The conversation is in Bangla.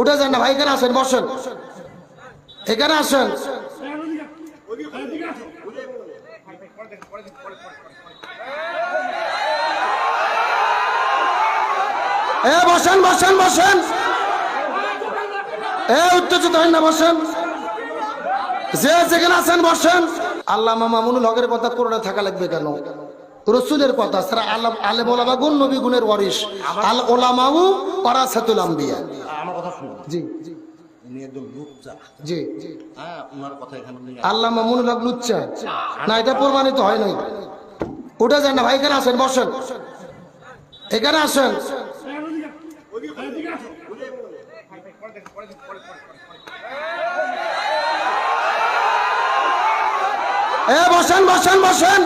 উঠে যান না ভাই, এখানে আসেন, বসেন, এখানে আসেন। বসেন বসেন বসেন, উত্তেজিত হন না, বসেন, যে যেখানে আছেন বসেন। আল্লামা মামুনুল হকের কথা কোরআনে থাকা লাগবে কেন? রসুলের কথা ছাড়া আলেম ওলামা গুণ নবী গুণের ওয়ারিস, আল ওলামাউ ওয়ারাসাতুল আম্বিয়া। আমার কথা শুনুন। জি উনি একজন লুচ্চা। জি, হ্যাঁ, ওনার কথা এখানে নেই। আল্লামা মামুনুল হক লুচ্চা না, এটা প্রমাণিত হয় নাই। উঠে যান না ভাই, এখানে আসেন, বসেন, এখানে আসেন। বসেন বসেন বসেন।